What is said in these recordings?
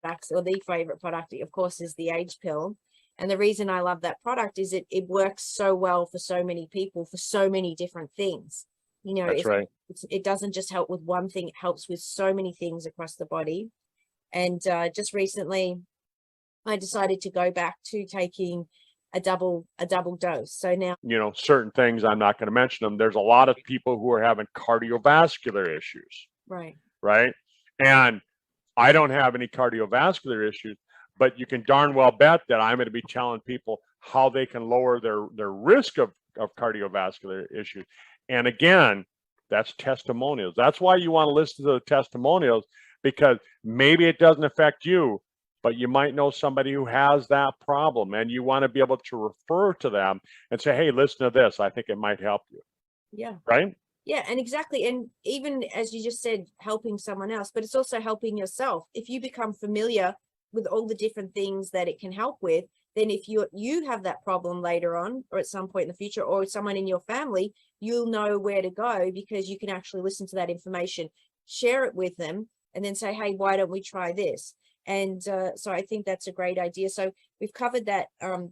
products, or the favorite product, of course, is the age pill. And the reason I love that product is it works so well for so many people for so many different things. You know, That's right. it doesn't just help with one thing, it helps with so many things across the body. And just recently, I decided to go back to taking a double dose. So now, You know, certain things, I'm not going to mention them. There's a lot of people who are having cardiovascular issues, right, right? And I don't have any cardiovascular issues, but you can darn well bet that I'm going to be telling people how they can lower their risk of cardiovascular issues. And again, that's testimonials. That's why you want to listen to the testimonials, because maybe it doesn't affect you, but you might know somebody who has that problem, and you want to be able to refer to them and say, hey, listen to this. I think it might help you. yeah. Right? Yeah, and exactly. And even as you just said, helping someone else, but it's also helping yourself. If you become familiar with all the different things that it can help with, then if you have that problem later on, or at some point in the future, or someone in your family, you'll know where to go, because you can actually listen to that information, share it with them, and then say, hey, why don't we try this? And so I think that's a great idea. So we've covered that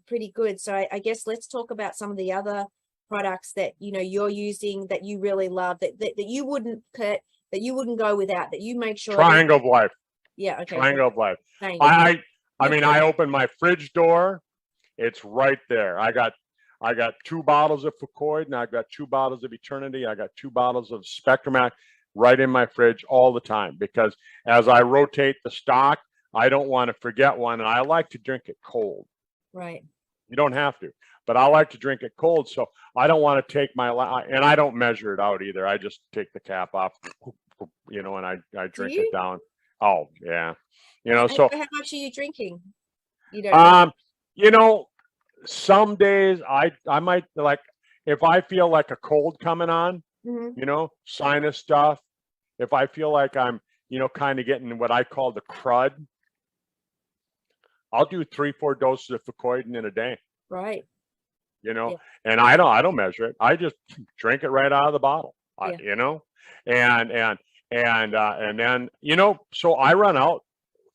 pretty good. So I guess let's talk about some of the other products that you're using that you really love, that you wouldn't, Curt, that you wouldn't go without, that you make sure. Triangle of life. Yeah. Okay. Triangle of life. Triangle. I mean, I open my fridge door, it's right there. I got 2 bottles of Fucoid, and I've got 2 bottles of Eternity. I got 2 bottles of Spectrumax right in my fridge all the time, because as I rotate the stock, I don't want to forget one, and I like to drink it cold. Right. You don't have to, but I like to drink it cold, so I don't want to take and I don't measure it out either. I just take the cap off, and I drink it down. Oh yeah, so how much are you drinking? You don't know? Some days I might, like, if I feel like a cold coming on, sinus stuff. If I feel like I'm, kind of getting what I call the crud, I'll do 3-4 doses of Fucoid in a day. Right. And I don't measure it. I just drink it right out of the bottle. And then, so I run out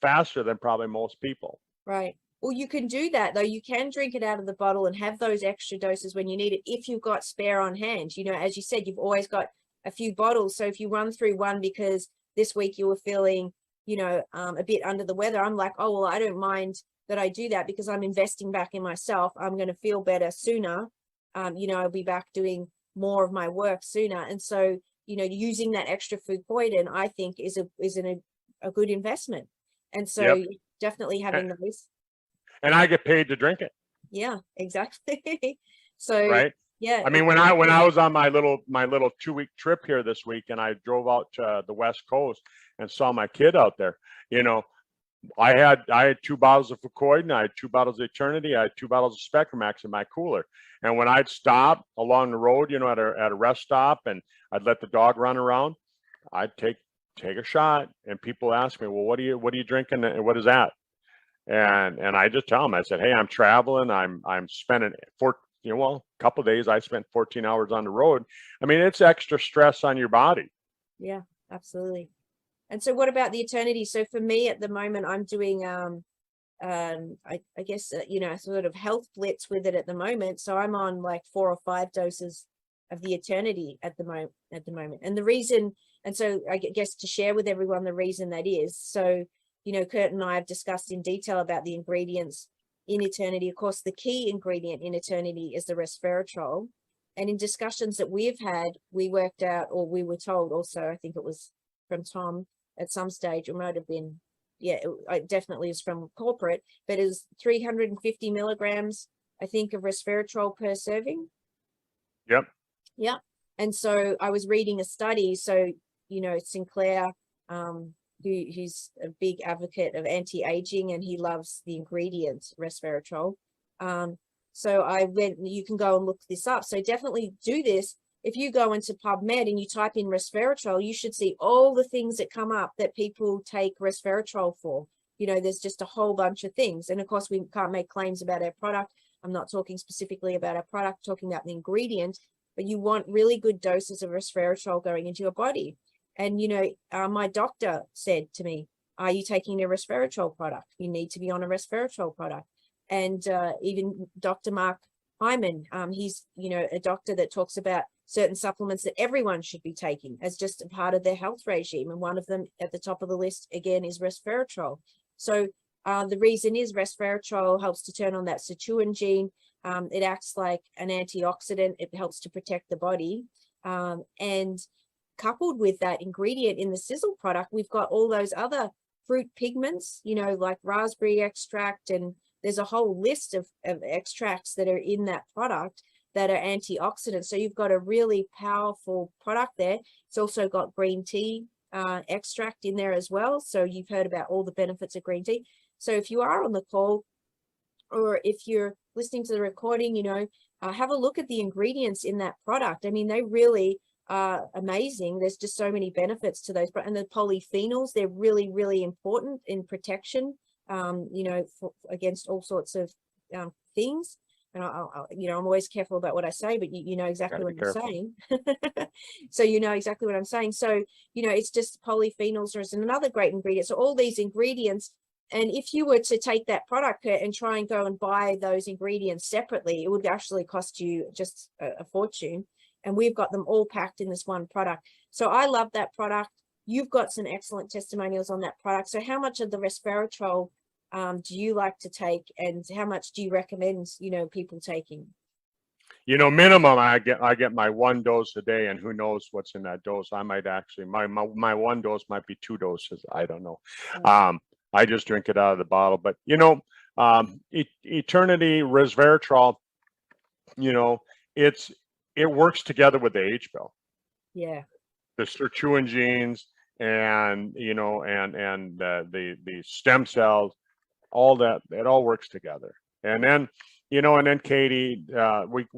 faster than probably most people. Right. Well, you can do that though. You can drink it out of the bottle and have those extra doses when you need it, if you've got spare on hand. As you said, you've always got a few bottles. So if you run through one because this week you were feeling, a bit under the weather, I'm like, oh, well, I don't mind that I do that, because I'm investing back in myself. I'm going to feel better sooner. I'll be back doing more of my work sooner. And so, using that extra Fucoid, I think is a good investment. And so definitely having those. And I get paid to drink it. Yeah, exactly. So right. Yeah. I mean, when I was on my little 2-week trip here this week, and I drove out to the West Coast and saw my kid out there, I had 2 bottles of Fucoid, and I had 2 bottles of Eternity. I had 2 bottles of Spectrumax in my cooler. And when I'd stop along the road, at a rest stop, and I'd let the dog run around, I'd take a shot. And people ask me, well, what are you drinking? And what is that? And I just tell them, I said, hey, I'm traveling. I'm spending a couple of days. I spent 14 hours on the road. I mean, it's extra stress on your body. Yeah, absolutely. And so what about the Eternity? So for me at the moment, I'm doing, I guess, sort of health blitz with it at the moment. So I'm on like 4 or 5 doses of the Eternity at the moment. And the reason, and so I guess to share with everyone the reason that is, so, Curt and I have discussed in detail about the ingredients in Eternity. Of course, the key ingredient in Eternity is the resveratrol. And in discussions that we've had, we worked out, or we were told also, I think it was from Tom at some stage, or might have been, it definitely is from corporate, but it was 350 milligrams, I think, of resveratrol per serving. Yep. Yeah. And so I was reading a study. So, Sinclair, who's a big advocate of anti-aging, and he loves the ingredient resveratrol. So I went, you can go and look this up. So definitely do this. If you go into PubMed and you type in resveratrol, you should see all the things that come up that people take resveratrol for. There's just a whole bunch of things. And of course, we can't make claims about our product. I'm not talking specifically about our product, talking about the ingredient, but you want really good doses of resveratrol going into your body. And, my doctor said to me, Are you taking a resveratrol product? You need to be on a resveratrol product. And even Dr. Mark Hyman, he's, you know, a doctor that talks about certain supplements that everyone should be taking as just a part of their health regime. And one of them at the top of the list, again, is resveratrol. So the reason is resveratrol helps to turn on that sirtuin gene. It acts like an antioxidant. It helps to protect the body. And coupled with that ingredient in the Sisel product, we've got all those other fruit pigments, you know, like raspberry extract, and there's a whole list of extracts that are in that product that are antioxidants. So you've got a really powerful product there. It's also got green tea extract in there as well. So you've heard about all the benefits of green tea. So if you are on the call, or if you're listening to the recording, you know, have a look at the ingredients in that product. I mean, they really are amazing. There's just so many benefits to those. And the polyphenols, they're really, really important in protection, you know, against all sorts of things. And you know, I'm always careful about what I say, but you know exactly what I'm saying. So you know exactly what I'm saying. So, you know, it's just polyphenols is another great ingredient. So all these ingredients, and if you were to take that product and try and go and buy those ingredients separately, it would actually cost you just a fortune. And we've got them all packed in this one product. So I love that product. You've got some excellent testimonials on that product. So how much of the resveratrol do you like to take, and how much do you recommend, you know, people taking? You know, minimum, I get my 1 dose a day, and who knows what's in that dose. I might actually, my 1 dose might be 2 doses. I don't know. I just drink it out of the bottle. But, you know, Eternity resveratrol, you know, it works together with the H pill. Yeah. The sirtuin genes, and, you know, and the stem cells, all that, it all works together. And then, you know, and then Katie,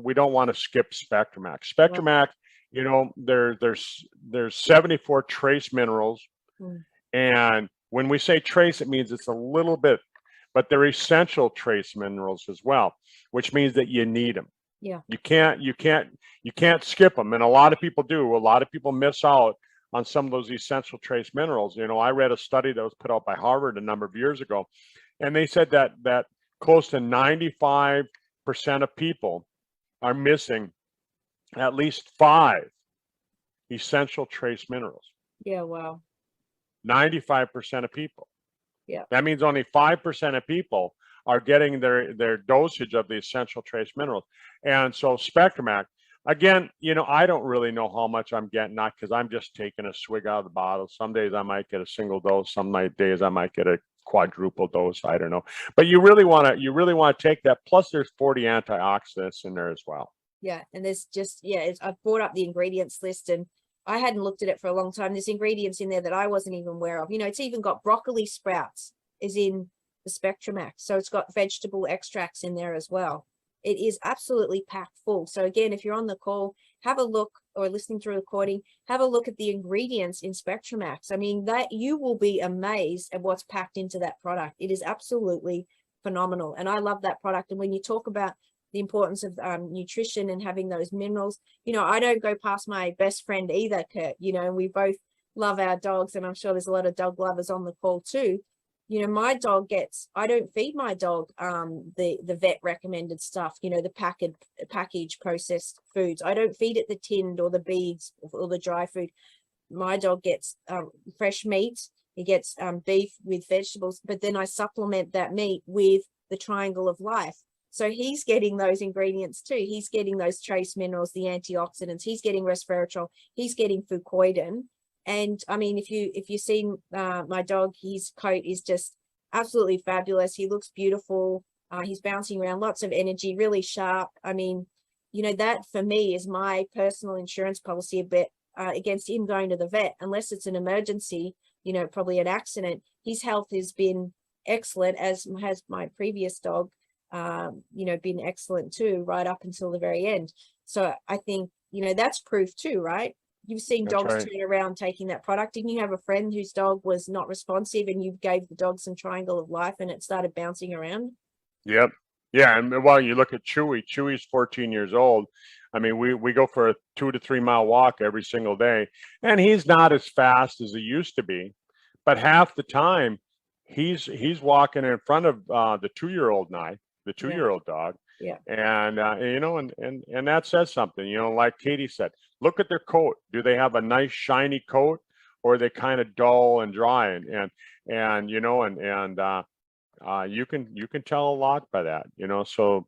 we don't want to skip Spectramax. Spectramax, you know, there's 74 trace minerals. And when we say trace, it means it's a little bit, but they're essential trace minerals as well, which means that you need them. Yeah. You can't skip them. And a lot of people do. A lot of people miss out on some of those essential trace minerals. You know, I read a study that was put out by Harvard a number of years ago, and they said that close to 95% of people are missing at least 5 essential trace minerals. Yeah, wow. 95% of people. Yeah. That means only 5% of people are getting their dosage of the essential trace minerals. And so Spectramax, again, you know, I don't really know how much I'm getting, not because I'm just taking a swig out of the bottle. Some days I might get a single dose. Some days I might get a quadruple dose. I don't know. But you really want to take that. Plus there's 40 antioxidants in there as well. Yeah. And there's just, yeah, I've brought up the ingredients list, and I hadn't looked at it for a long time. There's ingredients in there that I wasn't even aware of. You know, it's even got broccoli sprouts is in the Spectramax. So it's got vegetable extracts in there as well. It is absolutely packed full. So again, if you're on the call, have a look, or listening to a recording, have a look at the ingredients in Spectramax. I mean, that you will be amazed at what's packed into that product. It is absolutely phenomenal. And I love that product. And when you talk about the importance of nutrition and having those minerals, you know, I don't go past my best friend either, Curt. You know, we both love our dogs, and I'm sure there's a lot of dog lovers on the call too. You know, my dog I don't feed my dog the vet recommended stuff, you know, the packaged processed foods. I don't feed it the tinned or the beads or the dry food. My dog gets fresh meat. He gets beef with vegetables, but then I supplement that meat with the triangle of life. So he's getting those ingredients too. He's getting those trace minerals, the antioxidants. He's getting resveratrol. He's getting fucoidan. And I mean, if you've seen my dog, his coat is just absolutely fabulous. He looks beautiful. He's bouncing around, lots of energy, really sharp. I mean, you know, that for me is my personal insurance policy a bit against him going to the vet, unless it's an emergency, you know, probably an accident. His health has been excellent, as has my previous dog, you know, been excellent too, right up until the very end. So I think, you know, that's proof too, right? You've seen dogs turn around taking that product. Didn't you have a friend whose dog was not responsive, and you gave the dog some triangle of life and it started bouncing around? Yep. Yeah. And while you look at Chewy's 14 years old. I mean, we go for a 2 to 3 mile walk every single day, and he's not as fast as he used to be, but half the time he's walking in front of the 2-year-old the 2-year-old dog. Yeah. And you know, and that says something, you know, like Katie said, look at their coat. Do they have a nice shiny coat, or are they kind of dull and dry? And you know, you can tell a lot by that, you know. So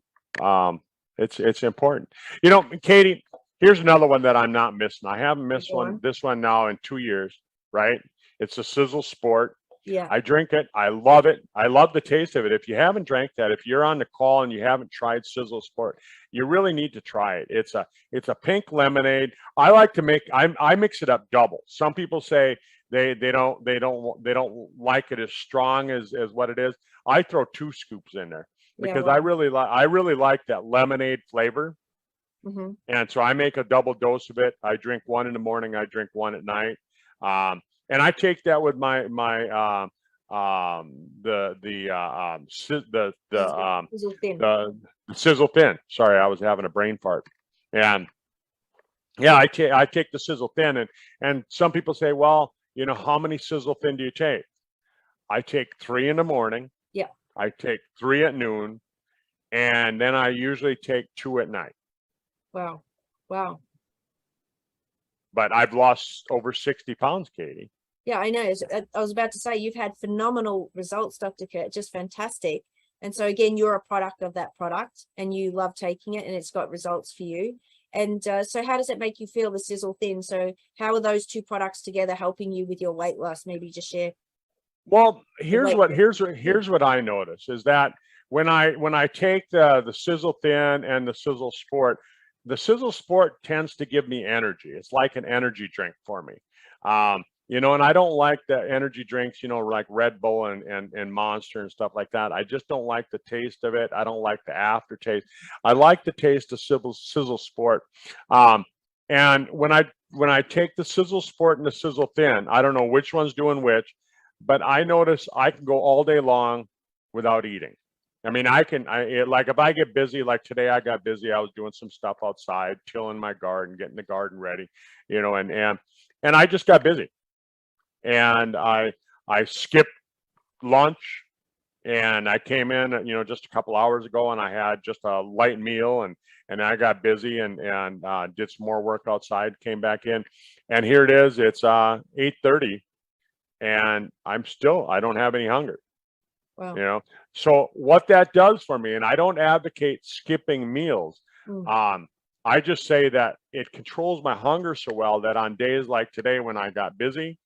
it's important. You know, Katie, here's another one that I'm not missing. I haven't missed this one now in 2 years, right? It's a Sisel Sport. Yeah. I drink it. I love it. I love the taste of it. If you haven't drank that, if you're on the call and you haven't tried Sisel Sport, you really need to try it. It's a pink lemonade. I like to I mix it up double. Some people say they don't like it as strong as what it is. I throw 2 scoops in there because I really like that lemonade flavor. Mm-hmm. And so I make a double dose of it. I drink one in the morning. I drink one at night. And I take that with my Sizzle Thin. Sorry, I was having a brain fart. And yeah, I take the Sizzle Thin, and some people say, well, you know, how many Sizzle Thin do you take? I take 3 in the morning. Yeah. I take 3 at noon, and then I usually take 2 at night. Wow. Wow. But I've lost over 60 pounds, Katie. Yeah, I know. I was about to say, you've had phenomenal results, Dr. Curt, just fantastic. And so again, you're a product of that product, and you love taking it, and it's got results for you. And so how does it make you feel, the Sizzle Thin? So how are those 2 products together helping you with your weight loss? Maybe just share. Well, here's what I notice is that when I take the Sizzle Thin and the Sizzle Sport, the Sizzle Sport tends to give me energy. It's like an energy drink for me. You know, and I don't like the energy drinks, you know, like Red Bull and Monster and stuff like that. I just don't like the taste of it. I don't like the aftertaste. I like the taste of Sizzle Sport. And when I take the Sizzle Sport and the Sizzle Thin, I don't know which one's doing which, but I notice I can go all day long without eating. I mean, like if I get busy, like today I got busy, I was doing some stuff outside, tilling my garden, getting the garden ready, you know, and I just got busy. And I skipped lunch, and I came in, you know, just a couple hours ago, and I had just a light meal, and I got busy and did some more work outside, came back in, and here it is. It's 8:30, and I don't have any hunger. Wow. You know, so what that does for me, and I don't advocate skipping meals. I just say that it controls my hunger so well that on days like today when I got busy,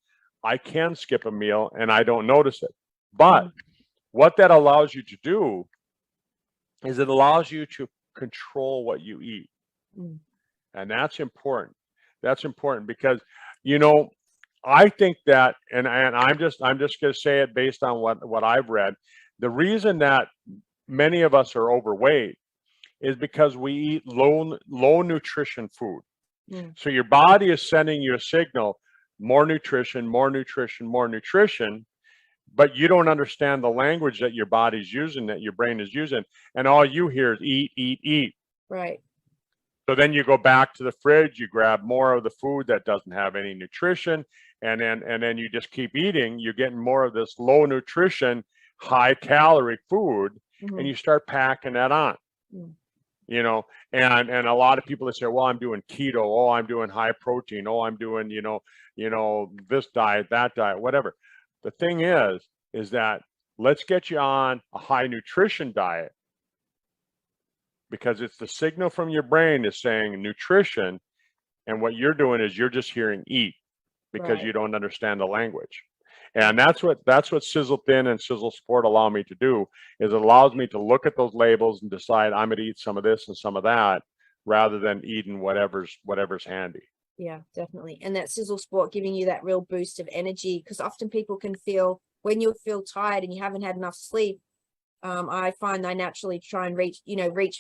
I can skip a meal and I don't notice it. But what that allows you to do is it allows you to control what you eat. And that's important. That's important because, you know, I think that, and I'm just going to say it based on what I've read. The reason that many of us are overweight is because we eat low nutrition food. So your body is sending you a signal, more nutrition, more nutrition, more nutrition, but you don't understand the language that your body's using, that your brain is using, and all you hear is eat, eat, eat. Right. So then you go back to the fridge, you grab more of the food that doesn't have any nutrition, and then you just keep eating. You're getting more of this low nutrition, high calorie food, and you start packing that on. You know, and a lot of people that say, well, I'm doing keto, oh, I'm doing high protein, oh, I'm doing, you know, this diet, that diet, whatever. The thing is that let's get you on a high nutrition diet, because it's the signal from your brain is saying nutrition, and what you're doing is you're just hearing eat because you don't understand the language. And that's what Sizzle Thin and Sizzle Sport allow me to do, is it allows me to look at those labels and decide I'm going to eat some of this and some of that, rather than eating whatever's handy. Yeah, definitely. And that Sizzle Sport giving you that real boost of energy, because often people can feel, when you feel tired and you haven't had enough sleep, I find I naturally try and reach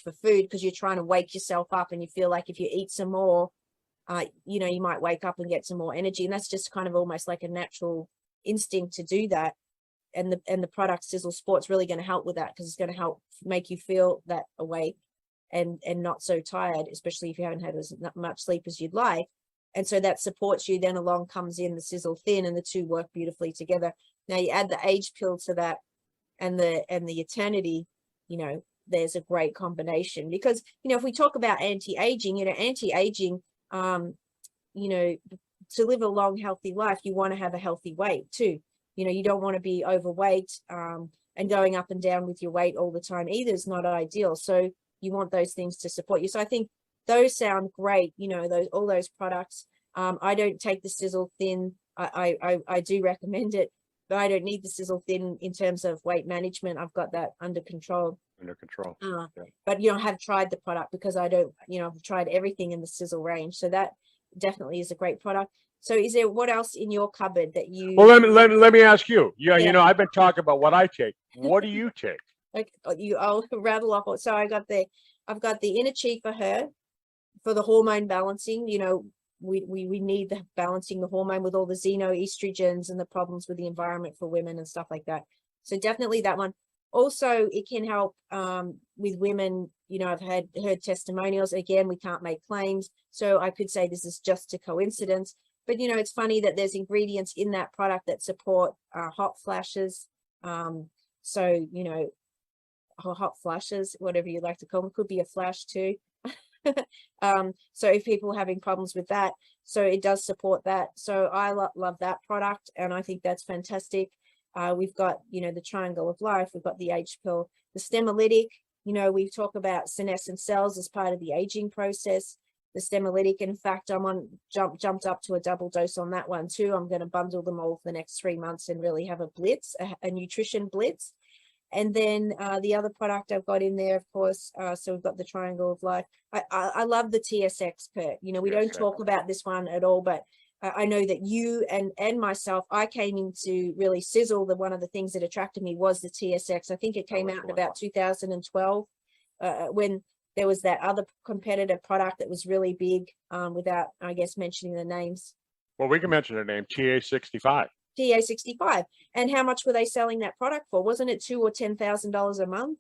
for food, because you're trying to wake yourself up, and you feel like if you eat some more, you know, you might wake up and get some more energy. And that's just kind of almost like a natural instinct to do that. And the product Sizzle Sport's really going to help with that, because it's going to help make you feel that awake and not so tired, especially if you haven't had as much sleep as you'd like. And so that supports you. Then along comes in the Sisel Thin, and the two work beautifully together. Now you add the age pill to that, and the Eternity, you know, there's a great combination. Because, you know, if we talk about anti-aging, you know, anti-aging, you know, to live a long, healthy life, you want to have a healthy weight too. You know, you don't want to be overweight and going up and down with your weight all the time either is not ideal. So you want those things to support you. So I think those sound great, you know, all those products. I don't take the Sisel Thin. I do recommend it, but I don't need the Sisel Thin in terms of weight management. I've got that under control. Under control. Yeah. But you know, I have tried the product because I don't, you know, I've tried everything in the Sisel range. So that definitely is a great product. So is there, what else in your cupboard that you? Well, let me ask you. Yeah, you know, I've been talking about what I take. What do you take? Like I'll rattle off. So I've got the Inner Chi for her, for the hormone balancing. You know, we need the balancing the hormone with all the xenoestrogens and the problems with the environment for women and stuff like that. So definitely that one. Also, it can help with women. You know, I've heard testimonials. Again, we can't make claims, so I could say this is just a coincidence. But, you know, it's funny that there's ingredients in that product that support hot flashes. So, you know, hot flashes, whatever you like to call them, could be a flash too. So if people are having problems with that, so it does support that. So I love that product, and I think that's fantastic. We've got, you know, the Triangle of Life, we've got the Age Pill, the Stemolytic. You know, we talk about senescent cells as part of the aging process. The Stemolytic, in fact, I'm on jumped up to a double dose on that one too. I'm going to bundle them all for the next 3 months and really have a blitz, a nutrition blitz. And then the other product I've got in there, of course, so we've got the Triangle of Life. I love the TSX, Curt. You know, we don't talk about this one at all, but I know that you and myself, I came into really Sisel. One of the things that attracted me was the TSX. I think it came out in about 2012 when there was that other competitor product that was really big, without, I guess, mentioning the names. Well, we can mention the name, TA65. TA65. And how much were they selling that product for? Wasn't it $2,000 or $10,000 a month?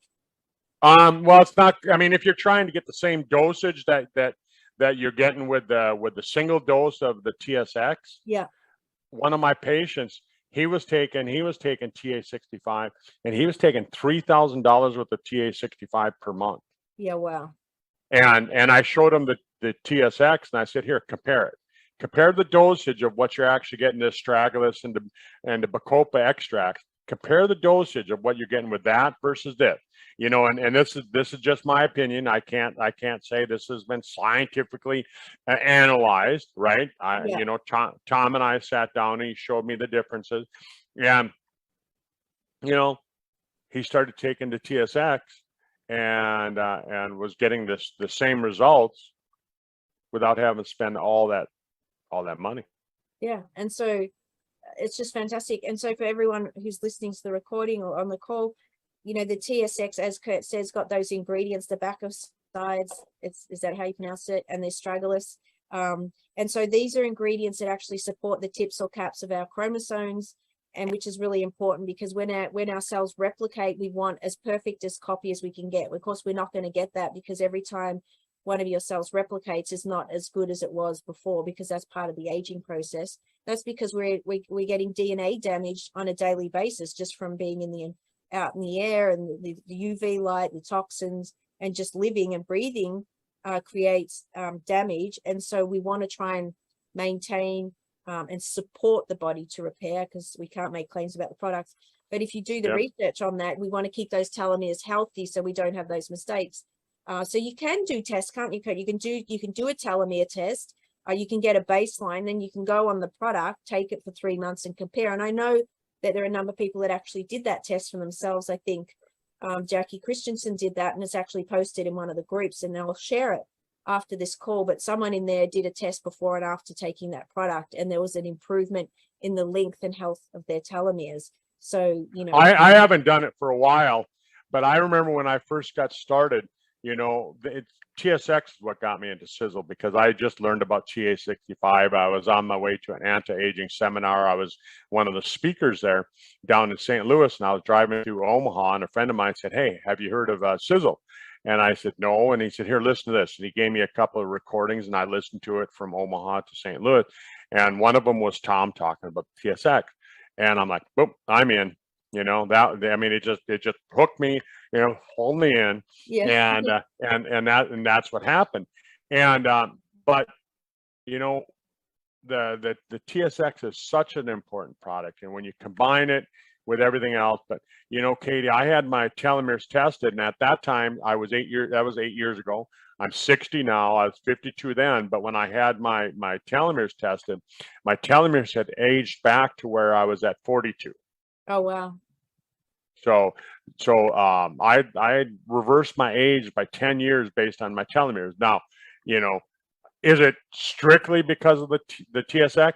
Well, it's not. I mean, if you're trying to get the same dosage that you're getting with the single dose of the TSX, yeah. One of my patients, he was taking TA65, and he was taking $3,000 worth of TA65 per month. Yeah, wow. And I showed him the TSX, and I said, here, compare it. Compare the dosage of what you're actually getting, the astragalus and the bacopa extract. Compare the dosage of what you're getting with that versus this. You know, and this is just my opinion. I can't say this has been scientifically analyzed, right? You know, Tom and I sat down and he showed me the differences. And you know, he started taking the TSX and was getting the same results without having to spend all that money. Yeah, and so it's just fantastic. And so for everyone who's listening to the recording or on the call, you know, the TSX, as Curt says, got those ingredients, the back of sides, is that how you pronounce it, and the astragalus. And so these are ingredients that actually support the tips or caps of our chromosomes, and which is really important, because when our cells replicate, we want as perfect as copy as we can get. Of course, we're not going to get that, because every time one of your cells replicates is not as good as it was before, because that's part of the aging process. That's because we're getting DNA damage on a daily basis just from being out in the air, and the UV light, the toxins, and just living and breathing creates damage. And so we want to try and maintain and support the body to repair, because we can't make claims about the products. But if you do the research on that, we want to keep those telomeres healthy so we don't have those mistakes. So you can do tests, can't you? You can do a telomere test. You can get a baseline, then you can go on the product, take it for 3 months and compare. And I know that there are a number of people that actually did that test for themselves. I think Jackie Christensen did that, and it's actually posted in one of the groups, and I'll share it after this call. But someone in there did a test before and after taking that product, and there was an improvement in the length and health of their telomeres. So, you know, I haven't done it for a while, but I remember when I first got started, you know, TSX is what got me into Sisel, because I just learned about TA65. I was on my way to an anti-aging seminar. I was one of the speakers there down in St. Louis, and I was driving through Omaha, and a friend of mine said, hey, have you heard of Sisel? And I said, no. And he said, here, listen to this. And he gave me a couple of recordings, and I listened to it from Omaha to St. Louis. And one of them was Tom talking about the TSX. And I'm like, boom, I'm in. You know, that, I mean, it just hooked me, you know, hold me in. Yeah. And that's what happened. And but you know, the TSX is such an important product, and when you combine it with everything else. But you know, Katie, I had my telomeres tested, and at that time I was 8 years. That was 8 years ago. I'm 60 now. I was 52 then. But when I had my telomeres tested, my telomeres had aged back to where I was at 42. Oh, wow. So I reversed my age by 10 years based on my telomeres. Now, you know, is it strictly because of the TSX?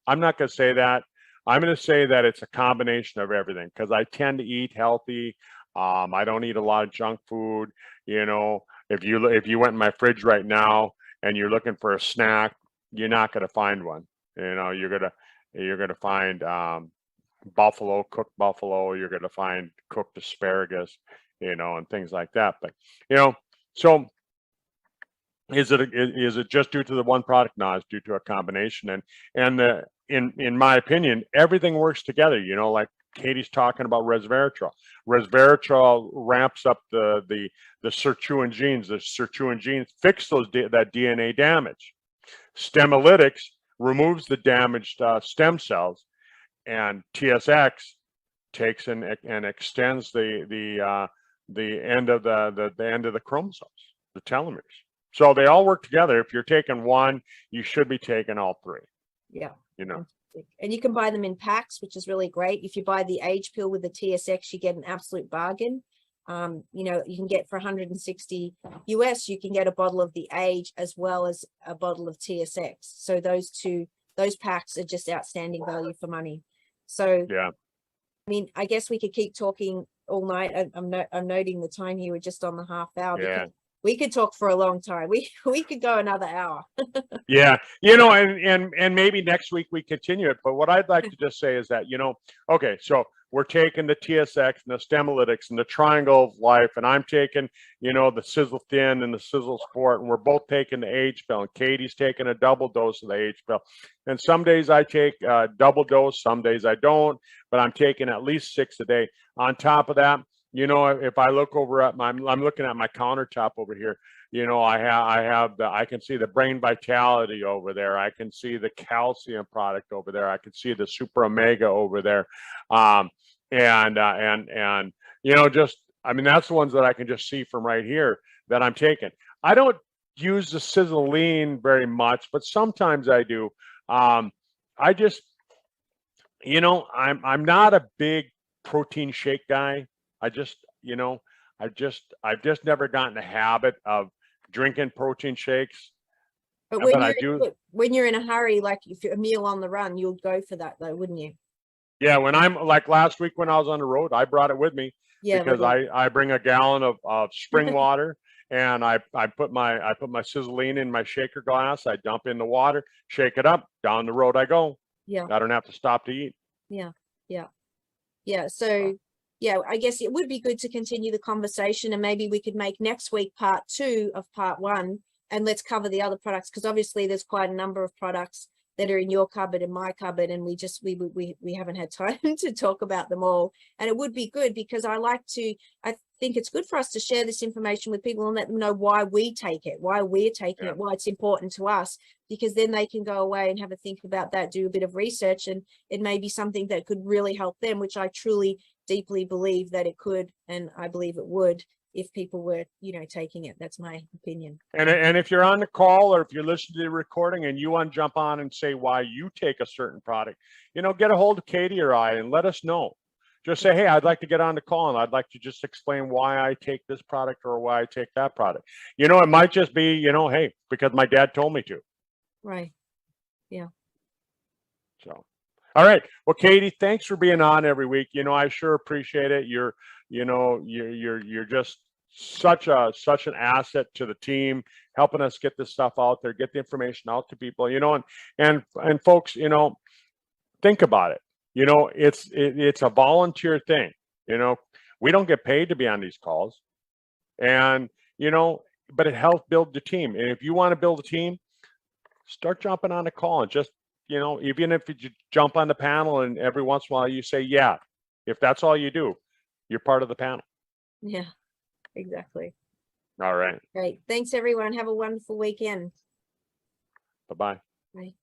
I'm not going to say that. I'm going to say that it's a combination of everything, because I tend to eat healthy. I don't eat a lot of junk food. You know, if you went in my fridge right now and you're looking for a snack, you're not going to find one. You know, you're gonna find cooked buffalo. You're going to find cooked asparagus, you know, and things like that. But you know, so is it just due to the one product? No, it's due to a combination. And in my opinion, everything works together. You know, like Katie's talking about resveratrol. Resveratrol ramps up the sirtuin genes. The sirtuin genes fix that DNA damage. Stemolytics removes the damaged stem cells, and TSX takes and extends the end of the end of the chromosomes, the telomeres. So they all work together. If you're taking one, you should be taking all three. Yeah. You know. And you can buy them in packs, which is really great. If you buy the age pill with the TSX, you get an absolute bargain. You know, you can get for 160 US, you can get a bottle of the age as well as a bottle of TSX. So those packs are just outstanding value for money. So yeah, I mean, I guess we could keep talking all night. I'm noting the time here. We're just on the half hour. yeah. We could talk for a long time. We could go another hour. Yeah, you know, and maybe next week we continue it. But what I'd like to just say is that, you know, okay, so we're taking the TSX and the Stemolytics and the Triangle of Life, and I'm taking, you know, the Sisel Thin and the Sisel Sport, and we're both taking the age pill, and Katie's taking a double dose of the age pill. And some days I take a double dose, some days I don't, but I'm taking at least 6 a day. On top of that, you know, if I look over at I'm looking at my countertop over here. You know, I can see the brain vitality over there. I can see the calcium product over there. I can see the super omega over there. And you know, just, I mean, that's the ones that I can just see from right here that I'm taking. I don't use the Sizzling very much, but sometimes I do. I just, you know, I'm not a big protein shake guy. I just, you know, I've just never gotten the habit of drinking protein shakes. But when you're in a hurry, like if you're a meal on the run, you'll go for that though, wouldn't you? Yeah, when I'm like last week when I was on the road, I brought it with me. Yeah, because I bring a gallon of spring water, and I put my Sizzling in my shaker glass. I dump in the water, shake it up, down the road I go. Yeah. I don't have to stop to eat. Yeah. So yeah, I guess it would be good to continue the conversation, and maybe we could make next week part 2 of part 1, and let's cover the other products, because obviously there's quite a number of products that are in your cupboard and my cupboard, and we haven't had time to talk about them all. And it would be good, because I think it's good for us to share this information with people and let them know why we take it, why we're taking it, why it's important to us, because then they can go away and have a think about that, do a bit of research, and it may be something that could really help them, which I truly deeply believe that it could, and I believe it would if people were, you know, taking it. That's my opinion. And if you're on the call, or if you're listening to the recording and you want to jump on and say why you take a certain product, you know, get a hold of Katie or I and let us know. Just say, hey, I'd like to get on the call, and I'd like to just explain why I take this product or why I take that product. You know, it might just be, you know, hey, because my dad told me to. Right. Yeah. So, all right. Well, Katie, thanks for being on every week. You know, I sure appreciate it. You're just such an asset to the team, helping us get this stuff out there, get the information out to people, you know, and folks, you know, think about it. You know, it's a volunteer thing. You know, we don't get paid to be on these calls, and you know, but it helps build the team. And if you want to build a team, start jumping on a call and just, you know, even if you jump on the panel and every once in a while you say, yeah, if that's all you do, you're part of the panel. Yeah, exactly. All right. Great. Thanks, everyone. Have a wonderful weekend. Bye-bye. Bye.